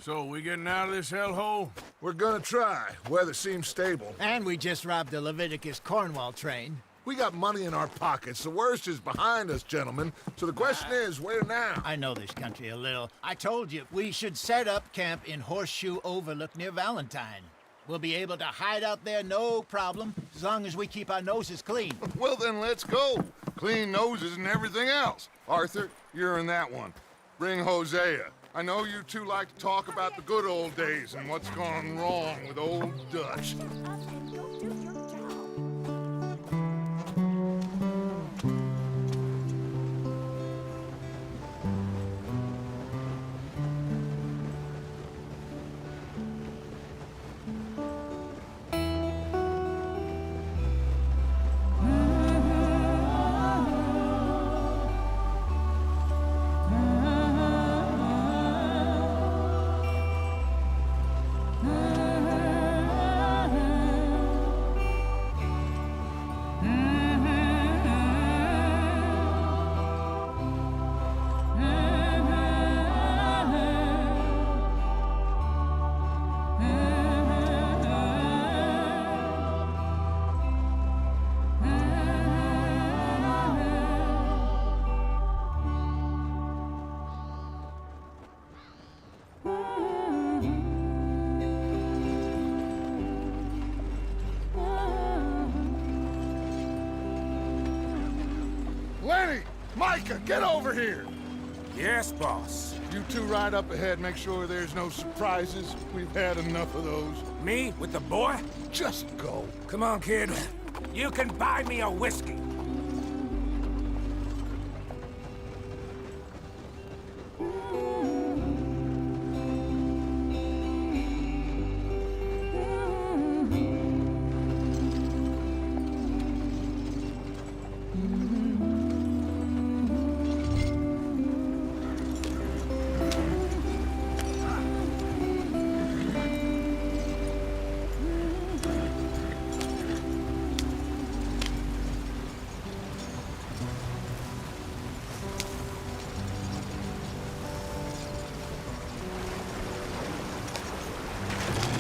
So, we getting out of this hellhole? We're gonna try. Weather seems stable. And we just robbed the Leviticus Cornwall train. We got money in our pockets. The worst is behind us, gentlemen. So the question is, where now? I know this country a little. I told you, we should set up camp in Horseshoe Overlook near Valentine. We'll be able to hide out there, no problem, as long as we keep our noses clean. Well, then let's go. Clean noses and everything else. Arthur, you're in that one. Bring Hosea. I know you two like to talk about the good old days and what's gone wrong with old Dutch. Lenny! Micah, get over here! Yes, boss. You two ride up ahead, make sure there's no surprises. We've had enough of those. Me with the boy? Just go. Come on, kid. You can buy me a whiskey.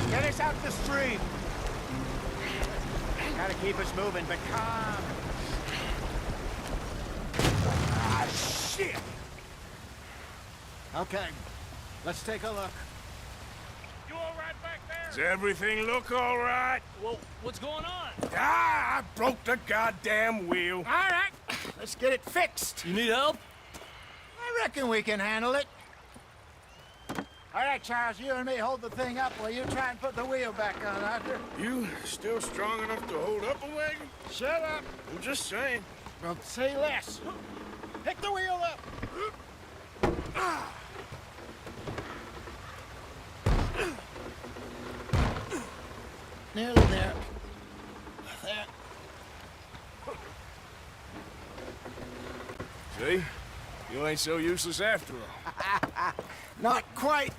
Get us out the stream. Gotta keep us moving, but calm. Ah, shit! Okay, let's take a look. You all right back there? Does everything look all right? Well, what's going on? Ah, I broke the goddamn wheel. All right, let's get it fixed. You need help? I reckon we can handle it. All right, Charles, you and me hold the thing up while you try and put the wheel back on, Arthur. You still strong enough to hold up a wagon? Shut up. I'm just saying. Well, say less. Pick the wheel up. Nearly there. There. See? You ain't so useless after all. Not quite.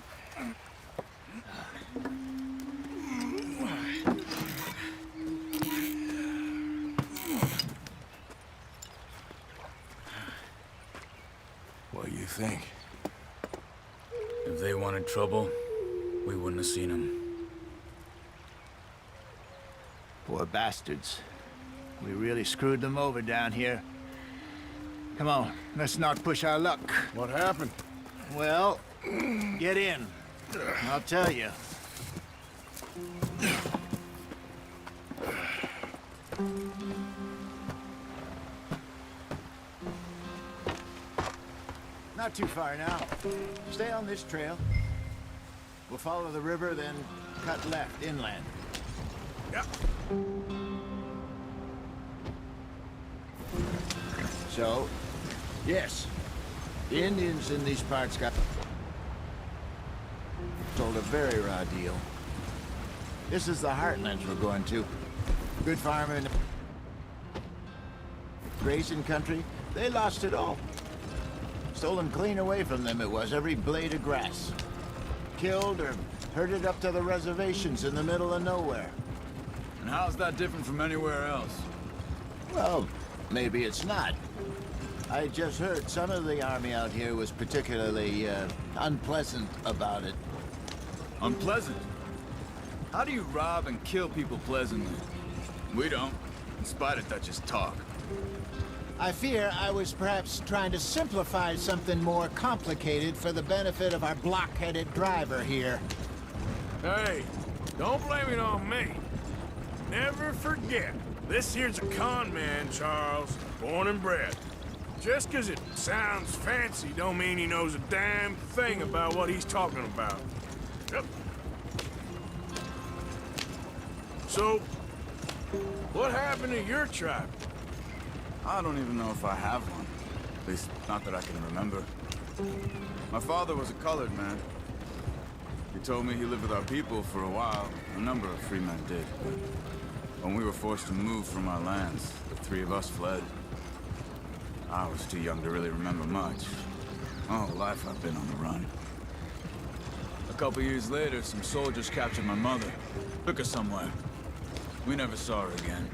What do you think? If they wanted trouble, we wouldn't have seen them. Poor bastards. We really screwed them over down here. Come on, let's not push our luck. What happened? Well, get in. I'll tell you. Not too far now. Stay on this trail. We'll follow the river, then cut left inland. Yep. So, yes, the Indians in these parts got told a very raw deal. This is the heartlands we're going to. Good farming, grazing country, they lost it all. Stolen clean away from them it was, every blade of grass. Killed or herded up to the reservations in the middle of nowhere. And how's that different from anywhere else? Well, maybe it's not. I just heard some of the army out here was particularly unpleasant about it. Unpleasant? How do you rob and kill people pleasantly? We don't, in spite of Dutch's talk. I fear I was perhaps trying to simplify something more complicated for the benefit of our block-headed driver here. Hey, don't blame it on me. Never forget, this here's a con man, Charles, born and bred. Just 'cause it sounds fancy don't mean he knows a damn thing about what he's talking about. Yep. So, what happened to your tribe? I don't even know if I have one. At least, not that I can remember. My father was a colored man. He told me he lived with our people for a while. A number of free men did. But when we were forced to move from our lands, the three of us fled. I was too young to really remember much. My whole life I've been on the run. A couple years later, some soldiers captured my mother. Took her somewhere. We never saw her again.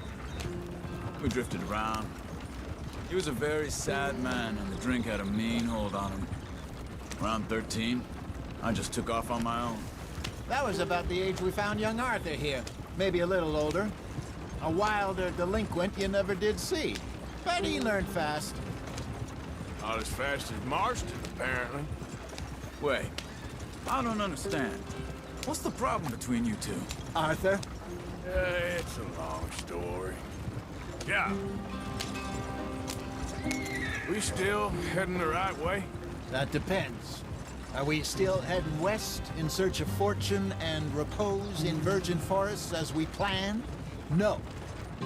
We drifted around. He was a very sad man, and the drink had a mean hold on him. Around 13, I just took off on my own. That was about the age we found young Arthur here. Maybe a little older. A wilder delinquent you never did see. But he learned fast. Not as fast as Marston, apparently. Wait, I don't understand. What's the problem between you two? Arthur? It's a long story. Yeah. We still heading the right way? That depends. Are we still heading west in search of fortune and repose in virgin forests as we planned? No.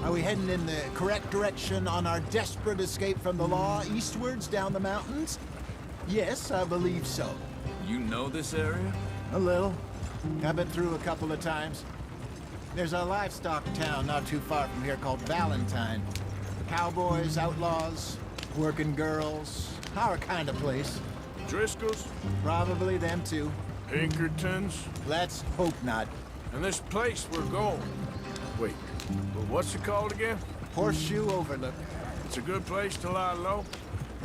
Are we heading in the correct direction on our desperate escape from the law eastwards down the mountains? Yes, I believe so. You know this area? A little. I've been through a couple of times. There's a livestock town not too far from here called Valentine. Cowboys, outlaws, working girls, our kind of place. Driscoll's? Probably them too. Pinkertons? Let's hope not. And this place we're going. Wait, but what's it called again? Horseshoe Overlook. It's a good place to lie low?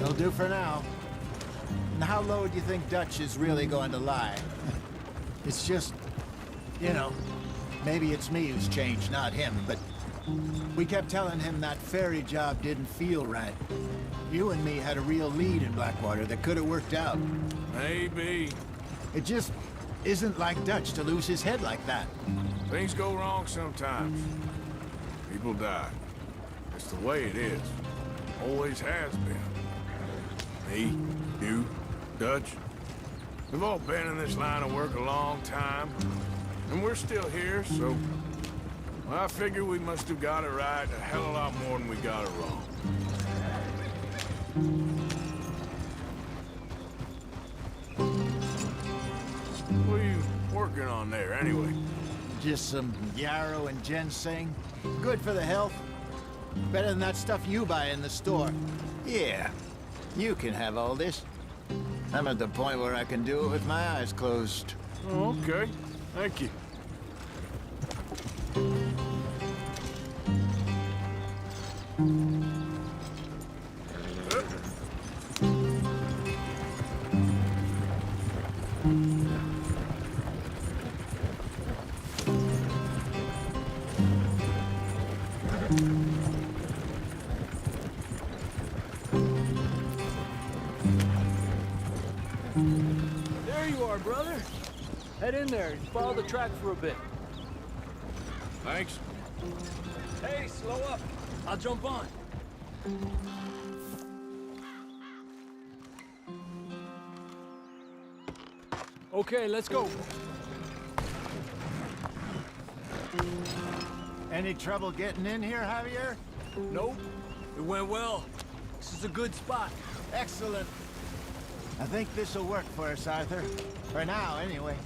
It'll do for now. And how low do you think Dutch is really going to lie? It's just, you know, maybe it's me who's changed, not him, but we kept telling him that ferry job didn't feel right. You and me had a real lead in Blackwater that could have worked out. Maybe. It just isn't like Dutch to lose his head like that. Things go wrong sometimes. People die. It's the way it is. Always has been. Me, you, Dutch. We've all been in this line of work a long time. And we're still here, so... well, I figure we must have got it right a hell of a lot more than we got it wrong. What are you working on there, anyway? Just some yarrow and ginseng. Good for the health. Better than that stuff you buy in the store. Yeah, you can have all this. I'm at the point where I can do it with my eyes closed. Oh, okay. Thank you. There you are, brother. Head in there and follow the track for a bit. Thanks. Hey, slow up. I'll jump on. Okay, let's go. Any trouble getting in here, Javier? Nope. It went well. This is a good spot. Excellent. I think this'll work for us, Arthur. For now, anyway.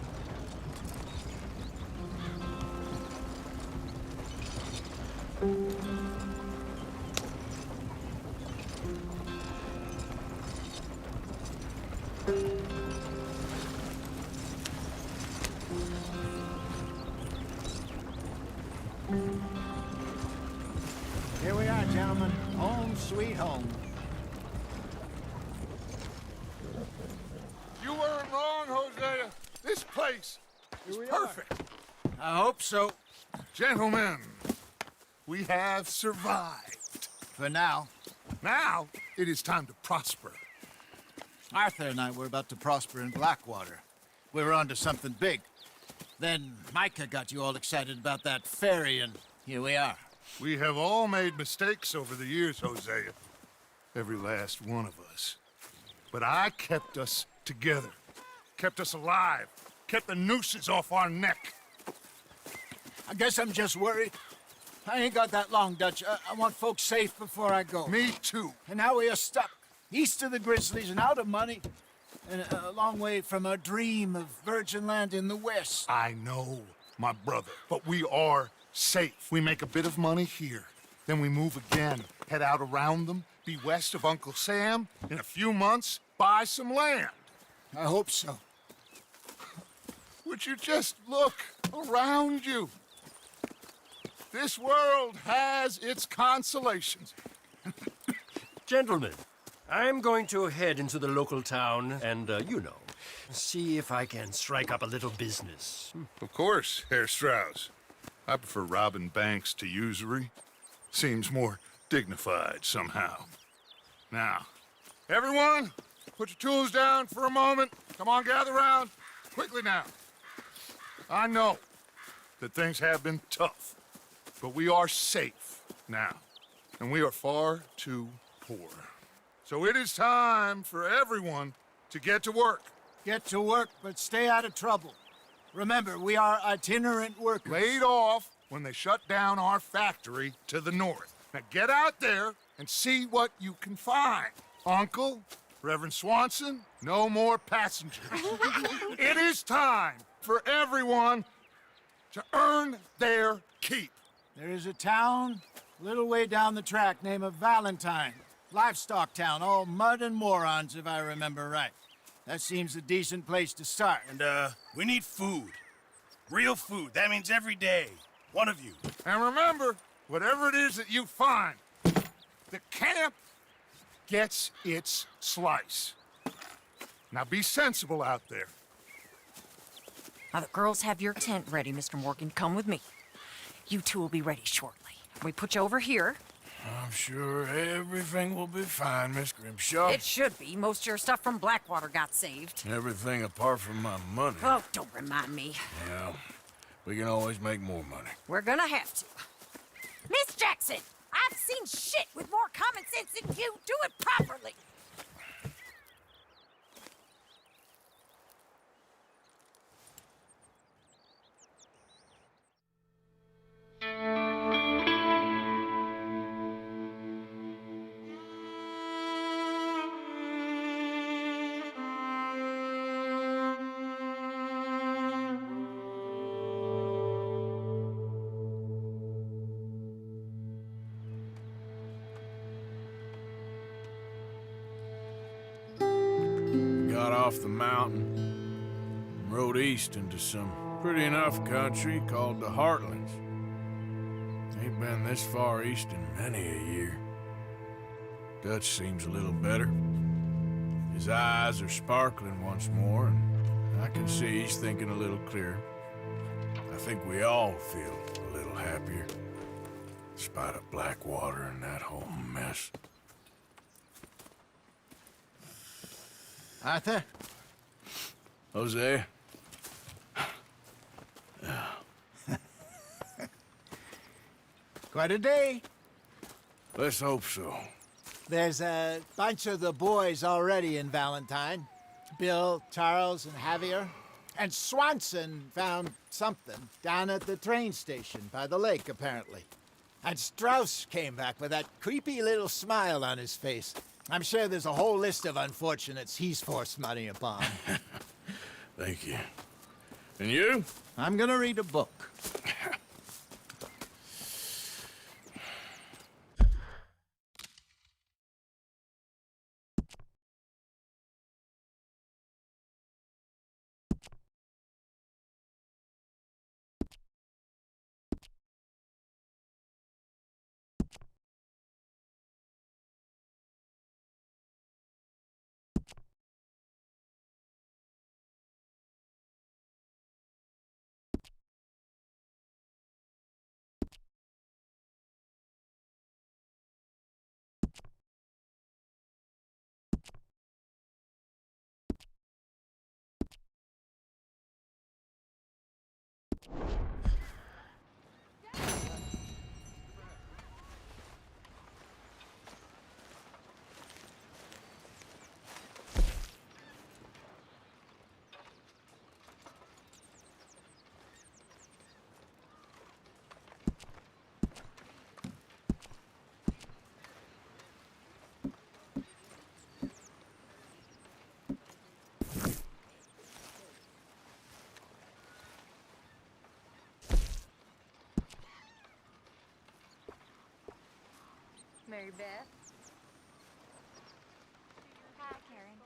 Here we are, gentlemen. Home sweet home. You weren't wrong, Hosea. This place, Here we Perfect. I hope so. Gentlemen, we have survived. For now. Now, it is time to prosper. Arthur and I were about to prosper in Blackwater. We were onto something big. Then Micah got you all excited about that ferry, and here we are. We have all made mistakes over the years, Hosea. Every last one of us. But I kept us together. Kept us alive. Kept the nooses off our neck. I guess I'm just worried. I ain't got that long, Dutch. I want folks safe before I go. Me too. And now we are stuck, east of the Grizzlies and out of money, and a long way from our dream of virgin land in the west. I know, my brother, but we are safe. We make a bit of money here, then we move again, head out around them, be west of Uncle Sam, in a few months, buy some land. I hope so. Would you just look around you? This world has its consolations. Gentlemen, I'm going to head into the local town and, see if I can strike up a little business. Of course, Herr Strauss. I prefer robbing banks to usury. Seems more dignified somehow. Now, everyone, put your tools down for a moment. Come on, gather round. Quickly now. I know that things have been tough, but we are safe now, and we are far too poor. So it is time for everyone to get to work. Get to work, but stay out of trouble. Remember, we are itinerant workers. Laid off when they shut down our factory to the north. Now get out there and see what you can find. Uncle, Reverend Swanson, no more passengers. It is time for everyone to earn their keep. There is a town a little way down the track named Valentine. Livestock town, all mud and morons, if I remember right. That seems a decent place to start. And, we need food. Real food. That means every day. One of you. And remember, whatever it is that you find, the camp gets its slice. Now be sensible out there. Now the girls have your tent ready, Mr. Morgan. Come with me. You two will be ready shortly. We put you over here. I'm sure everything will be fine, Miss Grimshaw. It should be. Most of your stuff from Blackwater got saved. Everything apart from my money. Oh, don't remind me. Yeah, we can always make more money. We're gonna have to. Miss Jackson, I've seen shit with more common sense than you. Do it properly. Got off the mountain and rode east into some pretty enough country called the Heartlands. Ain't been this far east in many a year. Dutch seems a little better. His eyes are sparkling once more, and I can see he's thinking a little clearer. I think we all feel a little happier, in spite of Blackwater and that whole mess. Arthur? Jose? Quite a day. Let's hope so. There's a bunch of the boys already in Valentine. Bill, Charles, and Javier. And Swanson found something down at the train station by the lake, apparently. And Strauss came back with that creepy little smile on his face. I'm sure there's a whole list of unfortunates he's forced money upon. Thank you. And you? I'm gonna read a book. Mary Beth? Hi, Karen.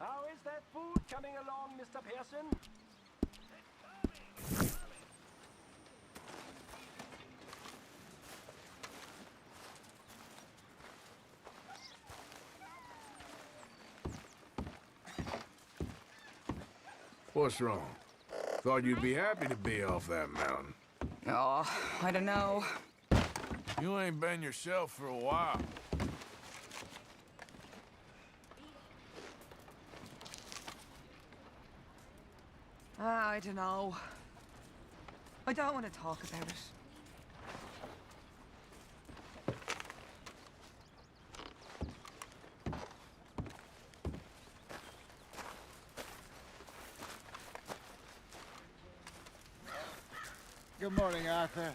How is that food coming along, Mr. Pearson? What's wrong? Thought you'd be happy to be off that mountain. Oh, I don't know. You ain't been yourself for a while. I don't know. I don't want to talk about it. Good morning, Arthur.